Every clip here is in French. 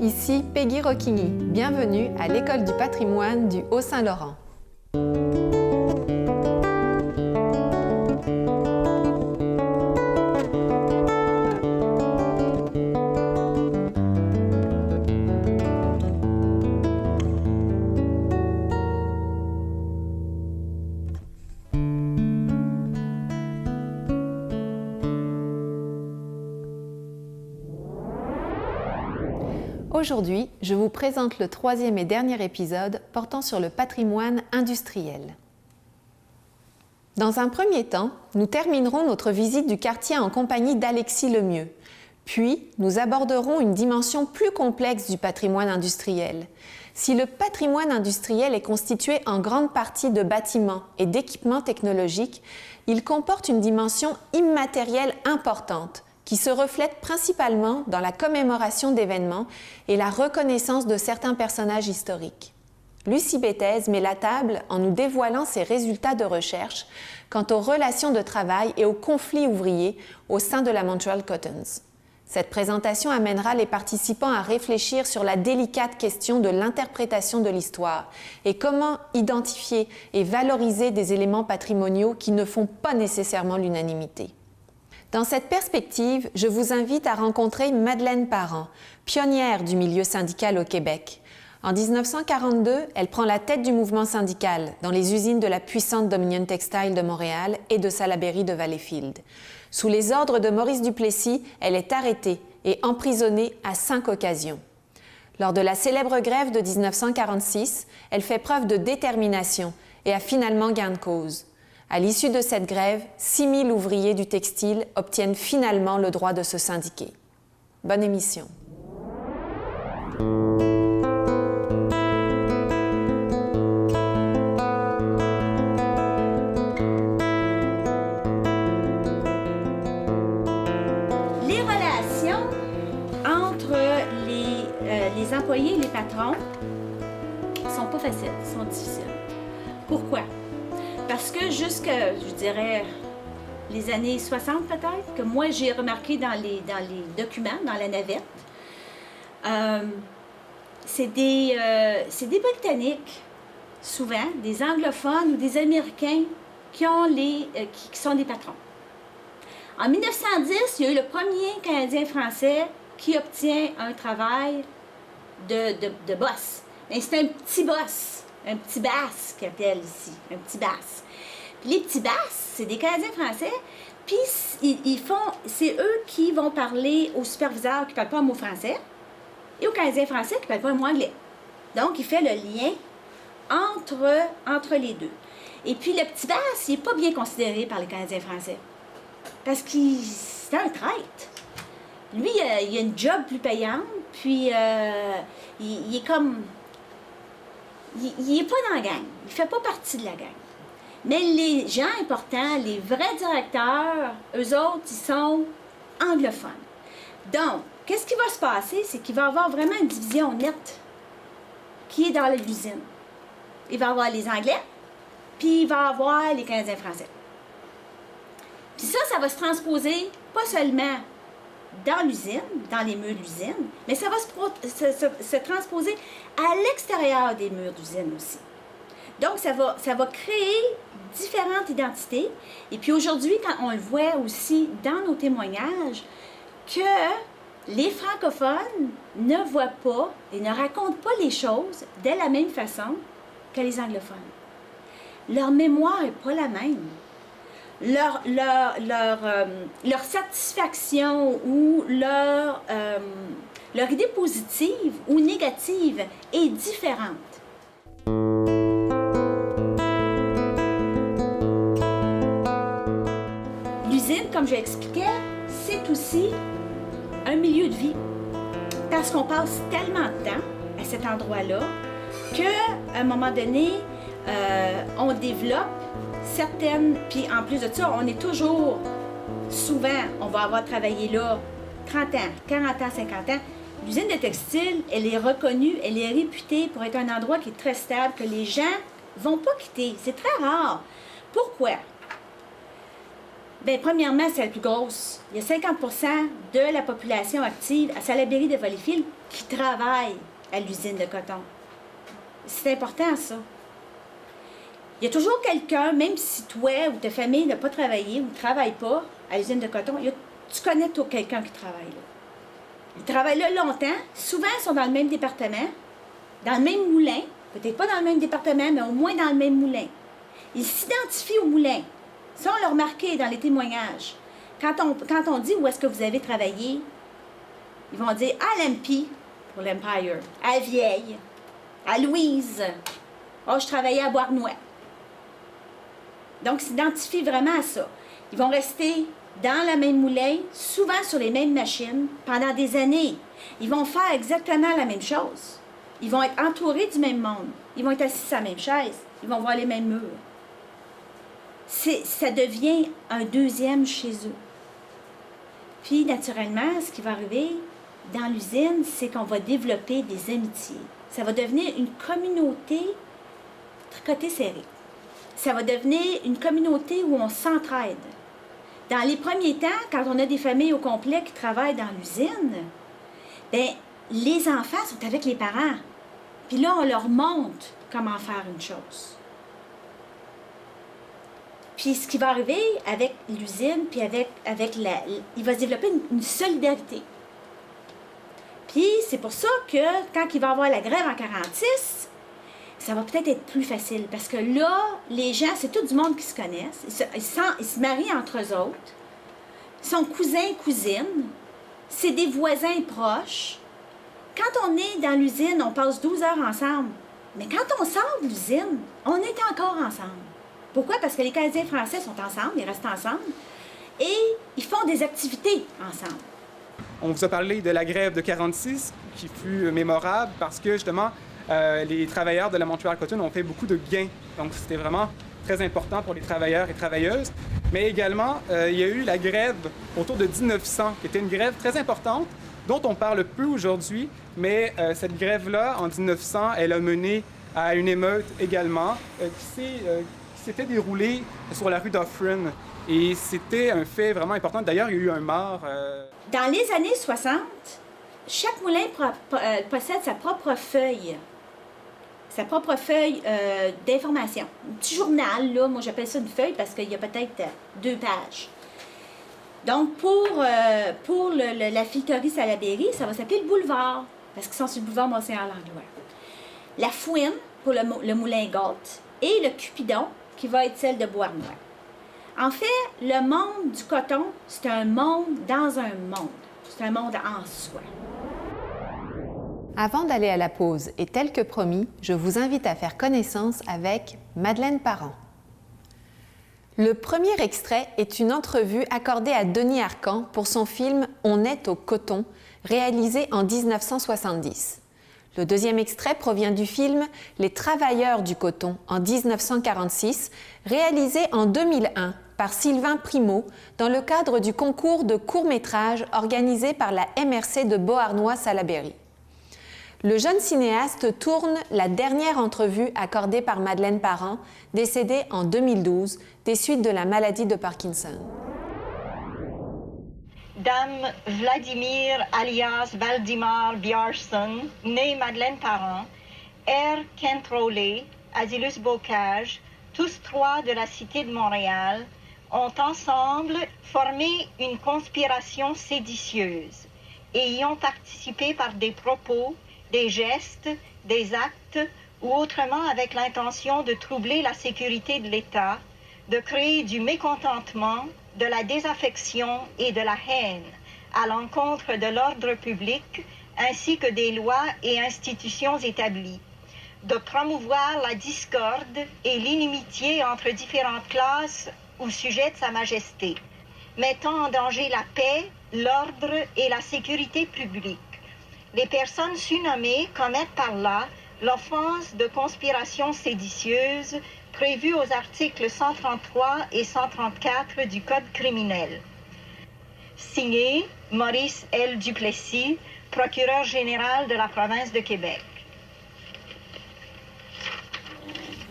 Ici Peggy Rocchigny. Bienvenue à l'École du patrimoine du Haut-Saint-Laurent. Aujourd'hui, je vous présente le troisième et dernier épisode portant sur le patrimoine industriel. Dans un premier temps, nous terminerons notre visite du quartier en compagnie d'Alexis Lemieux. Puis, nous aborderons une dimension plus complexe du patrimoine industriel. Si le patrimoine industriel est constitué en grande partie de bâtiments et d'équipements technologiques, il comporte une dimension immatérielle importante, qui se reflète principalement dans la commémoration d'événements et la reconnaissance de certains personnages historiques. Lucie Betez met la table en nous dévoilant ses résultats de recherche quant aux relations de travail et aux conflits ouvriers au sein de la Montreal Cottons. Cette présentation amènera les participants à réfléchir sur la délicate question de l'interprétation de l'histoire et comment identifier et valoriser des éléments patrimoniaux qui ne font pas nécessairement l'unanimité. Dans cette perspective, je vous invite à rencontrer Madeleine Parent, pionnière du milieu syndical au Québec. En 1942, elle prend la tête du mouvement syndical dans les usines de la puissante Dominion Textile de Montréal et de Salaberry de Valleyfield. Sous les ordres de Maurice Duplessis, elle est arrêtée et emprisonnée à 5 occasions. Lors de la célèbre grève de 1946, elle fait preuve de détermination et a finalement gain de cause. À l'issue de cette grève, 6 000 ouvriers du textile obtiennent finalement le droit de se syndiquer. Bonne émission. Les relations entre les employés et les patrons sont pas faciles, sont difficiles. Pourquoi? Parce que jusqu'à, je dirais, les années 60 peut-être, que moi j'ai remarqué dans les documents, dans la navette, c'est des Britanniques, souvent, des anglophones ou des Américains qui sont des patrons. En 1910, il y a eu le premier Canadien-Français qui obtient un travail de boss. Mais c'est un petit boss. Un petit basse qu'ils appellent ici, un petit basse. Puis les petits basses, c'est des Canadiens français, puis c'est eux qui vont parler aux superviseurs qui ne parlent pas un mot français et aux Canadiens français qui ne parlent pas un mot anglais. Donc, il fait le lien entre les deux. Et puis, le petit basse, il n'est pas bien considéré par les Canadiens français parce qu'il c'est un traître. Lui, il a une job plus payante, puis il est comme... Il n'est pas dans la gang, il ne fait pas partie de la gang. Mais les gens importants, les vrais directeurs, eux autres, ils sont anglophones. Donc, qu'est-ce qui va se passer? C'est qu'il va y avoir vraiment une division nette qui est dans l'usine. Il va y avoir les Anglais, puis il va y avoir les Canadiens français. Puis ça va se transposer pas seulement dans l'usine, dans les murs de l'usine, mais ça va se transposer à l'extérieur des murs d'usine aussi. Donc, ça va créer différentes identités. Et puis aujourd'hui, quand on le voit aussi dans nos témoignages, que les francophones ne voient pas et ne racontent pas les choses de la même façon que les anglophones. Leur mémoire n'est pas la même. Leur satisfaction ou leur idée positive ou négative est différente. L'usine, comme je l'expliquais, c'est aussi un milieu de vie. Parce qu'on passe tellement de temps à cet endroit-là qu'à un moment donné, on développe certaines, puis en plus de ça, on est toujours, souvent, on va avoir travaillé là 30 ans, 40 ans, 50 ans. L'usine de textile, elle est reconnue, elle est réputée pour être un endroit qui est très stable, que les gens ne vont pas quitter. C'est très rare. Pourquoi? Bien, premièrement, c'est la plus grosse. Il y a 50 de la population active à Salaberry de Valleyfield qui travaille à l'usine de coton. C'est important, ça. Il y a toujours quelqu'un, même si toi ou ta famille n'a pas travaillé ou ne travaille pas à l'usine de coton, tu connais quelqu'un qui travaille là. Ils travaillent là longtemps. Souvent, ils sont dans le même département, dans le même moulin. Peut-être pas dans le même département, mais au moins dans le même moulin. Ils s'identifient au moulin. Ça, on l'a remarqué dans les témoignages. Quand on dit où est-ce que vous avez travaillé, ils vont dire à l'Empire pour l'Empire, à Vieille, à Louise. Oh, je travaillais à Bois-Noix. Donc, ils s'identifient vraiment à ça. Ils vont rester dans la même moulin, souvent sur les mêmes machines, pendant des années. Ils vont faire exactement la même chose. Ils vont être entourés du même monde. Ils vont être assis sur la même chaise. Ils vont voir les mêmes murs. Ça devient un deuxième chez eux. Puis, naturellement, ce qui va arriver dans l'usine, c'est qu'on va développer des amitiés. Ça va devenir une communauté tricotée serrée. Ça va devenir une communauté où on s'entraide. Dans les premiers temps, quand on a des familles au complet qui travaillent dans l'usine, bien, les enfants sont avec les parents. Puis là, on leur montre comment faire une chose. Puis ce qui va arriver avec l'usine, puis il va se développer une solidarité. Puis c'est pour ça que quand il va y avoir la grève en 46, ça va peut-être être plus facile. Parce que là, les gens, c'est tout du monde qui se connaissent. Ils se marient entre eux autres. Ils sont cousins, cousines. C'est des voisins proches. Quand on est dans l'usine, on passe 12 heures ensemble. Mais quand on sort de l'usine, on est encore ensemble. Pourquoi? Parce que les Canadiens français sont ensemble, ils restent ensemble, et ils font des activités ensemble. On vous a parlé de la grève de 46, qui fut mémorable parce que, justement, les travailleurs de la Montreal Cotton ont fait beaucoup de gains. Donc, c'était vraiment très important pour les travailleurs et travailleuses. Mais également, il y a eu la grève autour de 1900, qui était une grève très importante, dont on parle peu aujourd'hui, mais cette grève-là, en 1900, elle a mené à une émeute également, qui s'était déroulée sur la rue Dufferin. Et c'était un fait vraiment important. D'ailleurs, il y a eu un mort. Dans les années 60, chaque moulin possède sa propre feuille d'information. Un petit journal, là, moi j'appelle ça une feuille parce qu'il y a peut-être 2 pages. Donc, pour la fileterie Salaberry, ça va s'appeler le boulevard, parce qu'ils sont sur le boulevard Monseigneur-Langlois. La fouine, pour le moulin Galt, et le Cupidon, qui va être celle de Bois-Noix. En fait, le monde du coton, c'est un monde dans un monde. C'est un monde en soi. Avant d'aller à la pause, et tel que promis, je vous invite à faire connaissance avec Madeleine Parent. Le premier extrait est une entrevue accordée à Denis Arcand pour son film « On est au coton », réalisé en 1970. Le deuxième extrait provient du film « Les travailleurs du coton » en 1946, réalisé en 2001 par Sylvain Primeau dans le cadre du concours de court-métrage organisé par la MRC de Beauharnois-Salaberry. Le jeune cinéaste tourne la dernière entrevue accordée par Madeleine Parent, décédée en 2012 des suites de la maladie de Parkinson. Dame Vladimir alias Valdimar Björnsson, née Madeleine Parent, R. Kent Rowley, Asilus Bocage, tous 3 de la cité de Montréal, ont ensemble formé une conspiration séditieuse et y ont participé par des propos, des gestes, des actes ou autrement avec l'intention de troubler la sécurité de l'État, de créer du mécontentement, de la désaffection et de la haine à l'encontre de l'ordre public ainsi que des lois et institutions établies, de promouvoir la discorde et l'inimitié entre différentes classes ou sujets de Sa Majesté, mettant en danger la paix, l'ordre et la sécurité publique. Les personnes surnommées commettent par là l'offense de conspiration séditieuse prévue aux articles 133 et 134 du Code criminel. Signé Maurice L. Duplessis, procureur général de la province de Québec.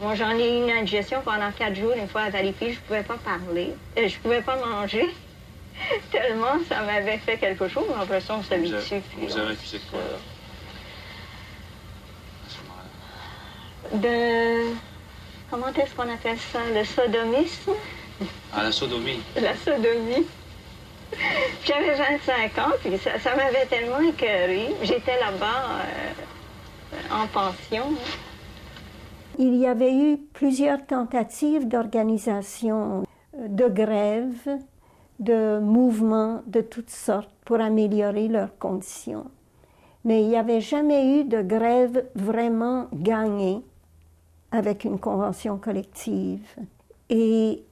Moi, j'en ai eu une indigestion pendant 4 jours, une fois à Valleyfield, je pouvais pas parler. Je pouvais pas manger. Tellement ça m'avait fait quelque chose. Après ça, on s'habitue. Vous avez accusé de quoi? De... Comment est-ce qu'on appelle ça? Le sodomisme? Ah, la sodomie. La sodomie. J'avais 25 ans, puis ça m'avait tellement écœurée. J'étais là-bas en pension. Il y avait eu plusieurs tentatives d'organisation de grèves, de mouvements de toutes sortes pour améliorer leurs conditions. Mais il n'y avait jamais eu de grève vraiment gagnée avec une convention collective. Et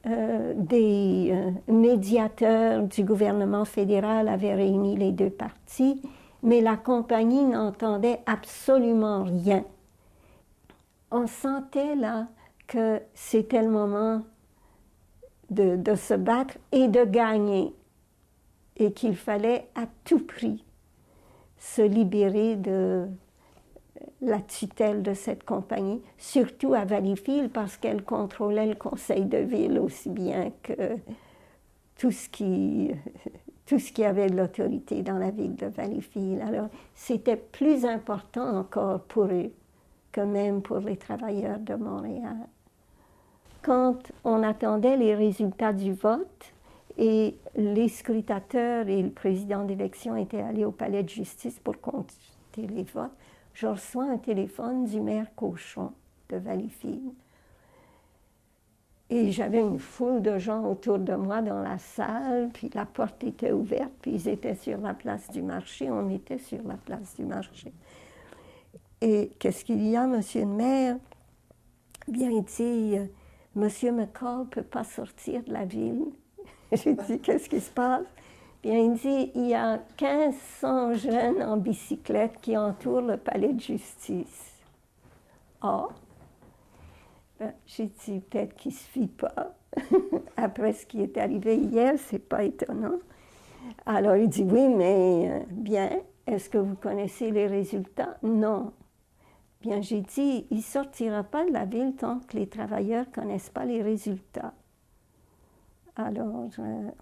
des médiateurs du gouvernement fédéral avaient réuni les deux parties, mais la compagnie n'entendait absolument rien. On sentait là que c'était le moment de se battre et de gagner, et qu'il fallait à tout prix se libérer de la tutelle de cette compagnie, surtout à Valleyfield, parce qu'elle contrôlait le conseil de ville aussi bien que tout ce qui avait de l'autorité dans la ville de Valleyfield. Alors, c'était plus important encore pour eux que même pour les travailleurs de Montréal. Quand on attendait les résultats du vote et les scrutateurs et le président d'élection étaient allés au palais de justice pour compter les votes, je reçois un téléphone du maire Cochon de Valleyfield. Et j'avais une foule de gens autour de moi dans la salle, puis la porte était ouverte, puis ils étaient sur la place du marché, on était sur la place du marché. Et qu'est-ce qu'il y a, monsieur le maire? Bien, il dit, monsieur McCall ne peut pas sortir de la ville. J'ai dit, qu'est-ce qui se passe? Bien, il dit, il y a 1500 jeunes en bicyclette qui entourent le palais de justice. Ah! Ben, j'ai dit, peut-être qu'il ne se fie pas. Après ce qui est arrivé hier, c'est pas étonnant. Alors, il dit, oui, mais bien, est-ce que vous connaissez les résultats? Non. Bien, j'ai dit, il ne sortira pas de la ville tant que les travailleurs ne connaissent pas les résultats. Alors,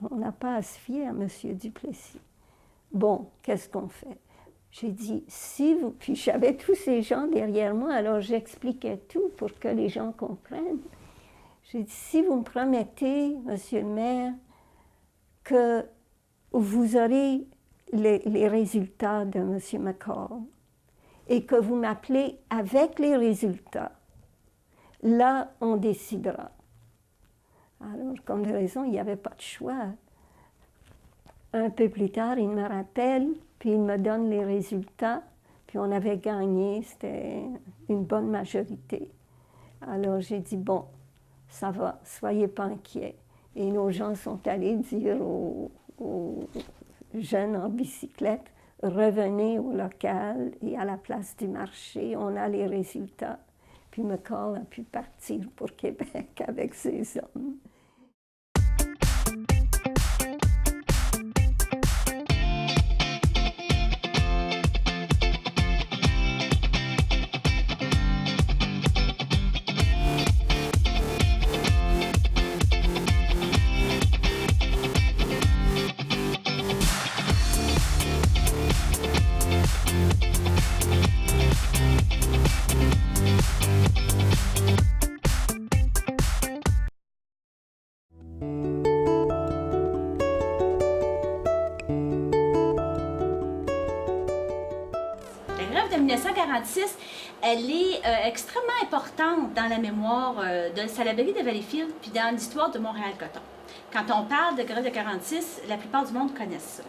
on n'a pas à se fier à M. Duplessis. Bon, qu'est-ce qu'on fait? J'ai dit, si vous... Puis j'avais tous ces gens derrière moi, alors j'expliquais tout pour que les gens comprennent. J'ai dit, si vous me promettez, monsieur le maire, que vous aurez les résultats de M. McCall et que vous m'appelez avec les résultats, là, on décidera. Alors, comme de raison, il n'y avait pas de choix. Un peu plus tard, il me rappelle, puis il me donne les résultats, puis on avait gagné, c'était une bonne majorité. Alors j'ai dit, bon, ça va, soyez pas inquiets. Et nos gens sont allés dire aux jeunes en bicyclette, revenez au local et à la place du marché, on a les résultats. Puis McCall a pu partir pour Québec avec ses hommes. Elle est extrêmement importante dans la mémoire de Salaberry de Valleyfield puis dans l'histoire de Montréal-Coton. Quand on parle de grève de 46, la plupart du monde connaissent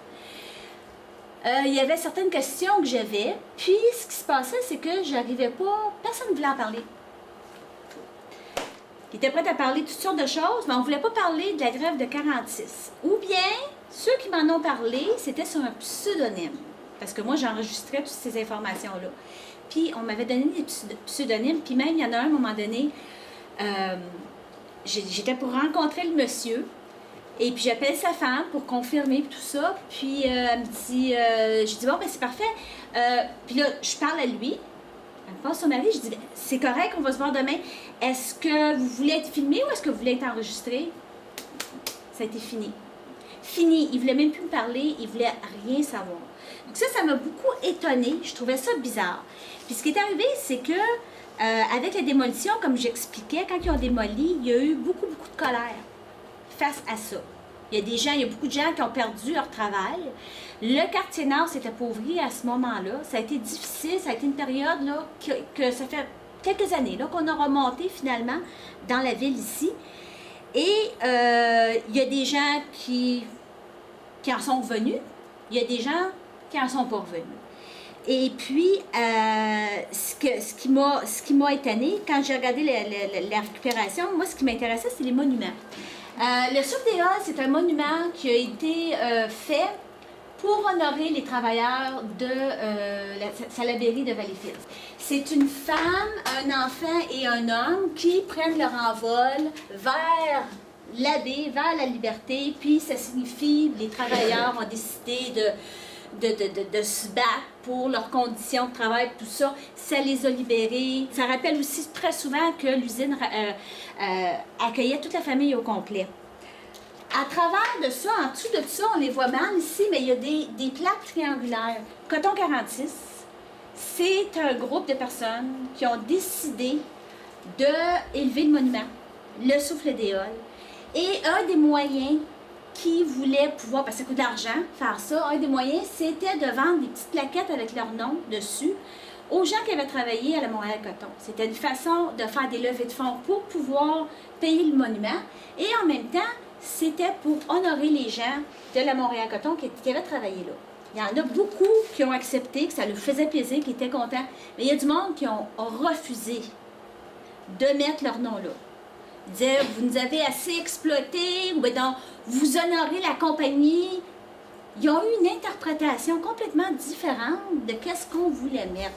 ça. Il y avait certaines questions que j'avais, puis ce qui se passait, c'est que j'arrivais pas, personne ne voulait en parler. Ils étaient prêts à parler de toutes sortes de choses, mais on ne voulait pas parler de la grève de 46. Ou bien, ceux qui m'en ont parlé, c'était sur un pseudonyme. Parce que moi, j'enregistrais toutes ces informations-là. Puis, on m'avait donné des pseudonymes. Puis même, il y en a un, à un moment donné, j'étais pour rencontrer le monsieur. Et puis, j'appelle sa femme pour confirmer tout ça. Puis, elle me dit, j'ai dit, bon, ben c'est parfait. Puis là, je parle à lui. Elle passe son mari, je dis, ben, c'est correct, on va se voir demain. Est-ce que vous voulez être filmé ou est-ce que vous voulez être enregistré? Ça a été fini. Fini. Il voulait même plus me parler, il voulait rien savoir. Donc ça m'a beaucoup étonnée. Je trouvais ça bizarre. Puis ce qui est arrivé, c'est que avec la démolition, comme j'expliquais, quand ils ont démoli, il y a eu beaucoup de colère face à ça. Il y a beaucoup de gens qui ont perdu leur travail. Le quartier nord s'est appauvri à ce moment-là. Ça a été difficile, ça a été une période là, que ça fait quelques années là, qu'on a remonté finalement dans la ville ici. Et il y a des gens qui en sont revenus, il y a des gens qui en sont pas revenus. Et puis, ce qui m'a étonnée, quand j'ai regardé la récupération, moi, ce qui m'intéressait, c'est les monuments. Le Souffle des Halles, c'est un monument qui a été fait pour honorer les travailleurs de la Salaberry de Valleyfield. C'est une femme, un enfant et un homme qui prennent leur envol vers la baie, vers la liberté, puis ça signifie que les travailleurs ont décidé de se battre pour leurs conditions de travail, tout ça, ça les a libérés. Ça rappelle aussi très souvent que l'usine accueillait toute la famille au complet. À travers de ça, en dessous de ça, on les voit mal ici, mais il y a des plaques triangulaires. Coton 46, c'est un groupe de personnes qui ont décidé d'élever le monument, le Souffle des Halles. Et un des moyens qui voulaient pouvoir, parce que ça coûte de l'argent, faire ça, un des moyens, c'était de vendre des petites plaquettes avec leur nom dessus aux gens qui avaient travaillé à la Montréal Coton. C'était une façon de faire des levées de fonds pour pouvoir payer le monument. Et en même temps, c'était pour honorer les gens de la Montréal Coton qui avaient travaillé là. Il y en a beaucoup qui ont accepté, que ça leur faisait plaisir, qui étaient contents. Mais il y a du monde qui ont refusé de mettre leur nom là. Ils disaient, vous nous avez assez exploité, ou bien donc, vous honorez la compagnie. Ils ont eu une interprétation complètement différente de qu'est-ce qu'on voulait mettre.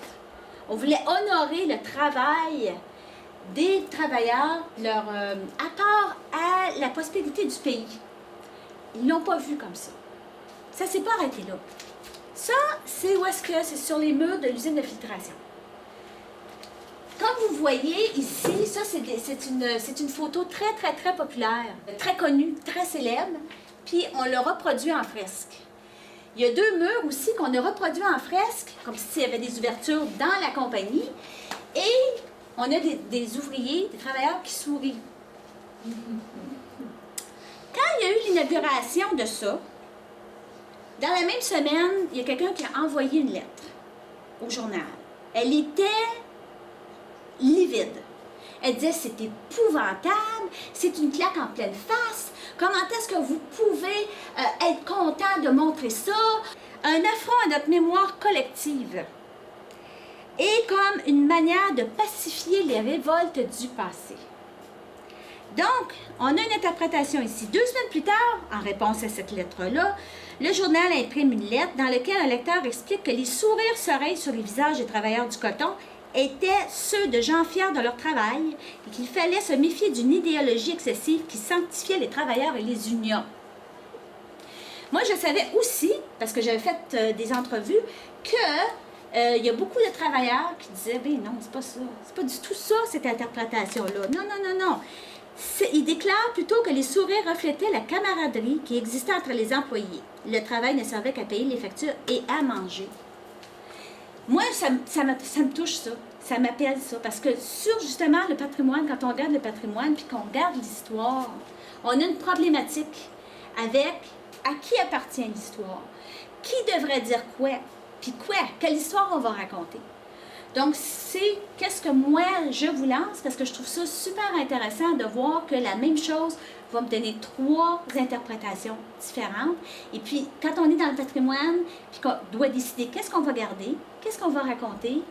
On voulait honorer le travail des travailleurs, leur apport à la prospérité du pays. Ils ne l'ont pas vu comme ça. Ça ne s'est pas arrêté là. Ça, c'est où est-ce que c'est sur les murs de l'usine de filtration. Comme vous voyez ici, ça c'est une photo très, très, très populaire, très connue, très célèbre, puis on l'a reproduit en fresque. Il y a deux murs aussi qu'on a reproduits en fresque, comme s'il y avait des ouvertures dans la compagnie, et on a des ouvriers, des travailleurs qui sourient. Quand il y a eu l'inauguration de ça, dans la même semaine, il y a quelqu'un qui a envoyé une lettre au journal. Elle était livide. Elle disait, c'est épouvantable, c'est une claque en pleine face, comment est-ce que vous pouvez être content de montrer ça? Un affront à notre mémoire collective. Et comme une manière de pacifier les révoltes du passé. Donc, on a une interprétation ici. 2 semaines plus tard, en réponse à cette lettre-là, le journal imprime une lettre dans laquelle un lecteur explique que les sourires sereins sur les visages des travailleurs du coton étaient ceux de gens fiers de leur travail et qu'il fallait se méfier d'une idéologie excessive qui sanctifiait les travailleurs et les unions. Moi, je savais aussi, parce que j'avais fait des entrevues, que il y a beaucoup de travailleurs qui disaient « Ben non, c'est pas ça. C'est pas du tout ça, cette interprétation-là. Non, non, non, non. » Ils déclarent plutôt que les sourires reflétaient la camaraderie qui existait entre les employés. Le travail ne servait qu'à payer les factures et à manger. Moi, ça me touche ça. Ça m'appelle ça. Parce que sur, justement, le patrimoine, quand on regarde le patrimoine puis qu'on regarde l'histoire, on a une problématique avec à qui appartient l'histoire. Qui devrait dire quoi? Puis quoi? Quelle histoire on va raconter? Donc, c'est qu'est-ce que moi, je vous lance, parce que je trouve ça super intéressant de voir que la même chose va me donner 3 interprétations différentes. Et puis, quand on est dans le patrimoine, puis qu'on doit décider qu'est-ce qu'on va garder, qu'est-ce qu'on va raconter,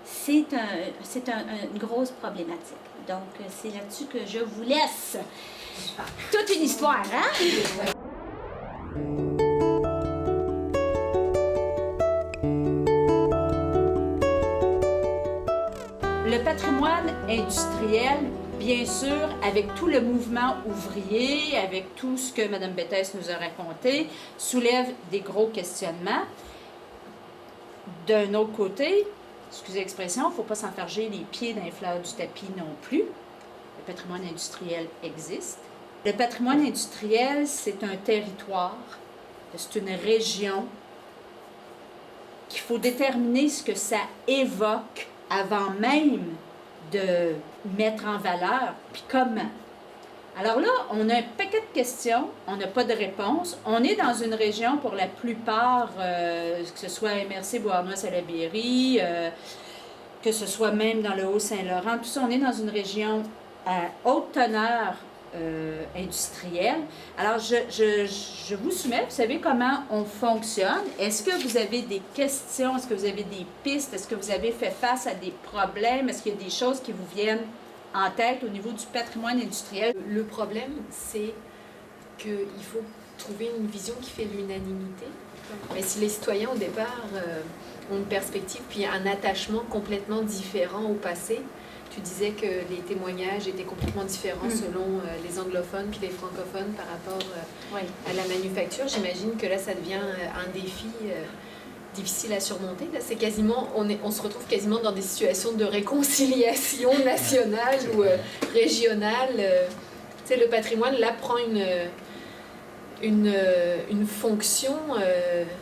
c'est une grosse problématique. Donc, c'est là-dessus que je vous laisse. Toute une histoire, hein? Le patrimoine industriel, bien sûr, avec tout le mouvement ouvrier, avec tout ce que Mme Bethes nous a raconté, soulève des gros questionnements. D'un autre côté, excusez l'expression, il ne faut pas s'enfarger les pieds dans les fleurs du tapis non plus. Le patrimoine industriel existe. Le patrimoine industriel, c'est un territoire, c'est une région qu'il faut déterminer ce que ça évoque avant même de mettre en valeur, puis comment. Alors là, on a un paquet de questions, on n'a pas de réponse. On est dans une région, pour la plupart, que ce soit MRC, Beauharnois-Salaberry, que ce soit même dans le Haut-Saint-Laurent, tout ça, on est dans une région à haute teneur industrielle. Alors, je vous soumets, vous savez comment on fonctionne. Est-ce que vous avez des questions? Est-ce que vous avez des pistes? Est-ce que vous avez fait face à des problèmes? Est-ce qu'il y a des choses qui vous viennent en tête au niveau du patrimoine industriel? Le problème, c'est qu'il faut trouver une vision qui fait l'unanimité. Mais si les citoyens, au départ, ont une perspective puis un attachement complètement différent au passé, tu disais que les témoignages étaient complètement différents selon les anglophones puis les francophones par rapport à la manufacture. J'imagine que là, ça devient un défi difficile à surmonter. Là, c'est quasiment, on se retrouve quasiment dans des situations de réconciliation nationale ou régionale. Tu sais, le patrimoine, là, prend une fonction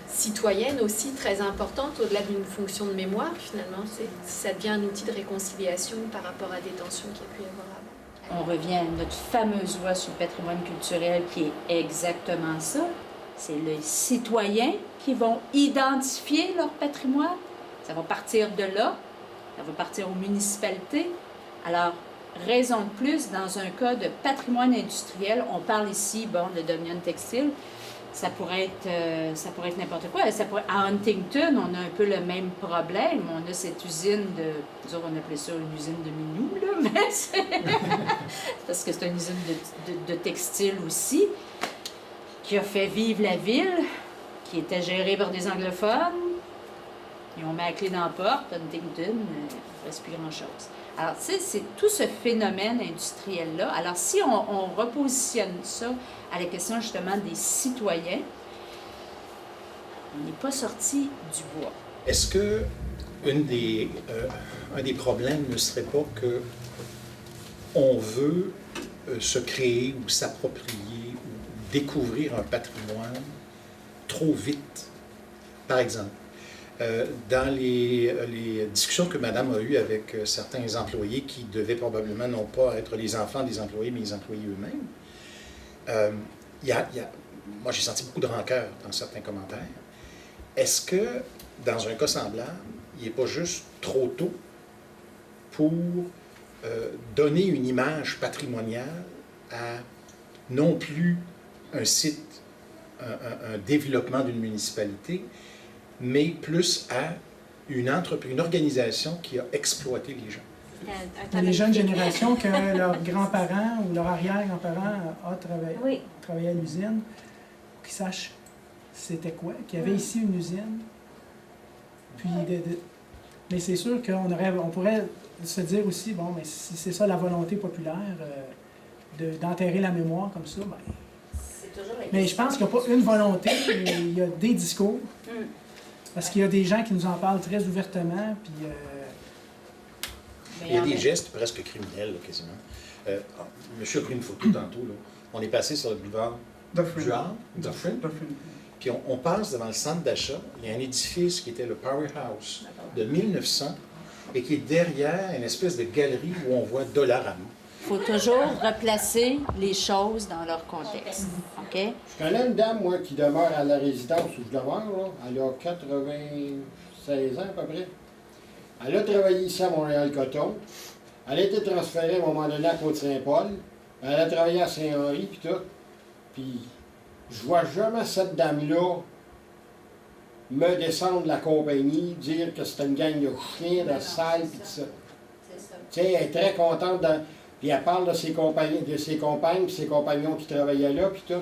citoyenne aussi très importante, au-delà d'une fonction de mémoire, finalement. Ça devient un outil de réconciliation par rapport à des tensions qu'il y a pu y avoir avant. On revient à notre fameuse loi sur le patrimoine culturel qui est exactement ça. C'est les citoyens qui vont identifier leur patrimoine. Ça va partir de là. Ça va partir aux municipalités. Alors, raison de plus, dans un cas de patrimoine industriel, on parle ici, bon, de Dominion Textile, ça pourrait être n'importe quoi. À Huntington, on a un peu le même problème. On a cette usine disons, on appelait ça une usine de minou, là, mais c'est parce que c'est une usine de textile aussi, qui a fait vivre la ville, qui était gérée par des anglophones. Ils ont mis la clé dans la porte, Huntington, il ne reste plus grand-chose. Alors, tu sais, c'est tout ce phénomène industriel-là. Alors, si on repositionne ça à la question, justement, des citoyens, on n'est pas sorti du bois. Est-ce que un des problèmes ne serait pas que on veut se créer ou s'approprier ou découvrir un patrimoine trop vite? Par exemple, dans les discussions que Madame a eues avec certains employés qui devaient probablement non pas être les enfants des employés, mais les employés eux-mêmes, moi j'ai senti beaucoup de rancœur dans certains commentaires. Est-ce que, dans un cas semblable, il n'est pas juste trop tôt pour donner une image patrimoniale à non plus un site, un développement d'une municipalité, mais plus à une organisation qui a exploité les gens? Les jeunes générations que leurs grands-parents ou leurs arrière-grands-parents ont travaillé à l'usine, qu'ils sachent c'était quoi, qu'il y avait ici une usine. Puis mais c'est sûr qu'on pourrait se dire aussi, bon, mais si c'est ça la volonté populaire, d'enterrer la mémoire comme ça, ben, mais je pense qu'il n'y a pas une volonté, il y a des discours. Parce qu'il y a des gens qui nous en parlent très ouvertement, puis... il y a des gestes presque criminels, là, quasiment. Monsieur a pris une photo tantôt, là. On est passé sur le boulevard Dufferin. Puis on passe devant le centre d'achat. Il y a un édifice qui était le Powerhouse de 1900 et qui est derrière une espèce de galerie où on voit Dollarama. Il faut toujours replacer les choses dans leur contexte. OK? Je connais une dame, moi, qui demeure à la résidence où je demeure, là. Elle a 96 ans à peu près. Elle a travaillé ici à Montréal-Coton. Elle a été transférée à un moment donné à Côte-Saint-Paul. Elle a travaillé à Saint-Henri, puis tout. Puis, je vois jamais cette dame-là me descendre de la compagnie, dire que c'était une gang de chiens, de sales, puis tout ça. Tu sais, elle est très contente de... Puis elle parle de ses compagnes, puis ses compagnons qui travaillaient là, puis tout.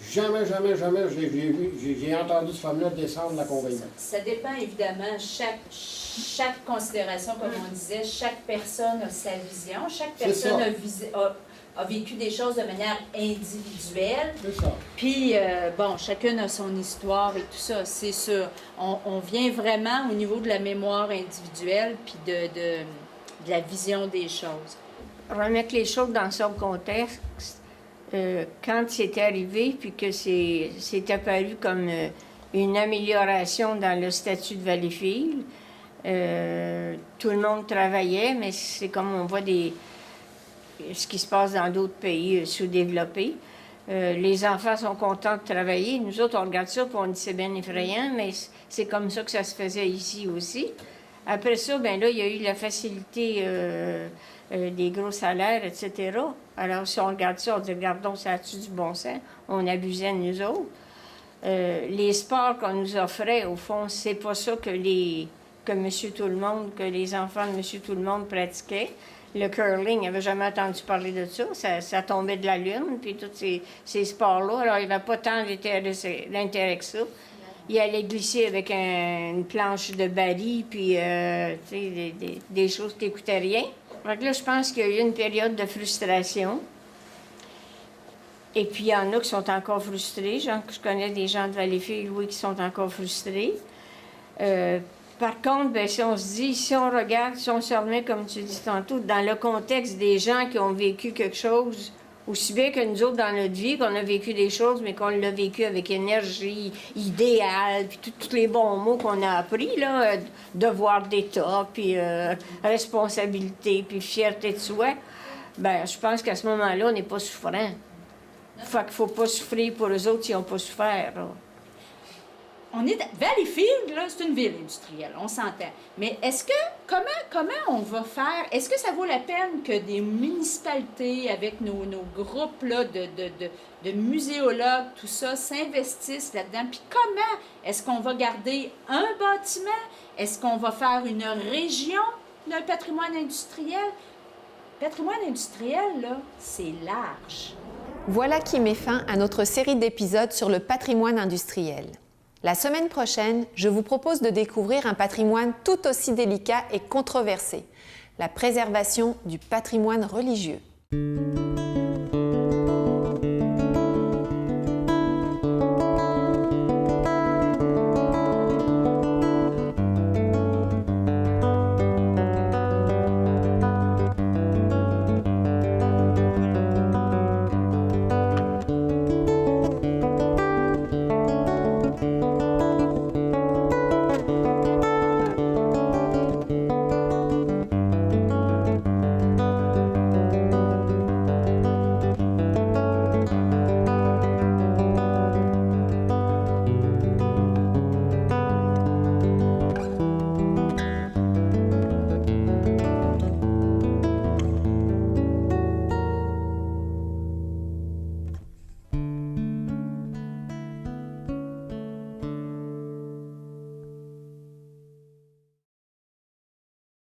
Jamais j'ai entendu cette femme-là descendre de la compagnie. Ça dépend évidemment, chaque considération, comme on disait, chaque personne a sa vision, chaque personne a vécu des choses de manière individuelle. C'est ça. Puis, bon, chacune a son histoire et tout ça, c'est sûr. On vient vraiment au niveau de la mémoire individuelle puis de la vision des choses. Remettre les choses dans son contexte, quand c'est arrivé, puis que c'est apparu comme une amélioration dans le statut de Valleyfield, tout le monde travaillait, mais c'est comme on voit ce qui se passe dans d'autres pays sous-développés. Les enfants sont contents de travailler. Nous autres, on regarde ça et on dit c'est bien effrayant, mais c'est comme ça que ça se faisait ici aussi. Après ça, bien là, il y a eu la facilité des gros salaires, etc. Alors, si on regarde ça, on dit, regardons, ça a-tu du bon sens? On abusait de nous autres. Les sports qu'on nous offrait, au fond, c'est pas ça que Monsieur Tout-le-Monde, que les enfants de Monsieur Tout-le-Monde pratiquaient. Le curling, il n'avait jamais entendu parler de ça. Ça tombait de la lune, puis tous ces sports-là. Alors, il n'y avait pas tant d'intérêt que ça. Il allait glisser avec une planche de baril, puis des choses qui n'écoutaient rien. Donc là, je pense qu'il y a eu une période de frustration. Et puis, il y en a qui sont encore frustrés. Je connais des gens de Valleyfield, oui, qui sont encore frustrés. Par contre, bien, si on se dit, si on regarde, si on se remet, comme tu dis tantôt, dans le contexte des gens qui ont vécu quelque chose, aussi bien que nous autres dans notre vie, qu'on a vécu des choses, mais qu'on l'a vécu avec énergie, idéal, puis tous les bons mots qu'on a appris, là, devoir d'État, puis responsabilité, puis fierté de soi, bien, je pense qu'à ce moment-là, on n'est pas souffrant. Fait qu'il ne faut pas souffrir pour eux autres s'ils n'ont pas souffert, là. Valleyfield, là, c'est une ville industrielle, on s'entend. Mais est-ce que, comment on va faire, est-ce que ça vaut la peine que des municipalités, avec nos groupes là, de muséologues, tout ça, s'investissent là-dedans? Puis comment est-ce qu'on va garder un bâtiment? Est-ce qu'on va faire une région d'un patrimoine industriel? Patrimoine industriel, là, c'est large. Voilà qui met fin à notre série d'épisodes sur le patrimoine industriel. La semaine prochaine, je vous propose de découvrir un patrimoine tout aussi délicat et controversé, la préservation du patrimoine religieux.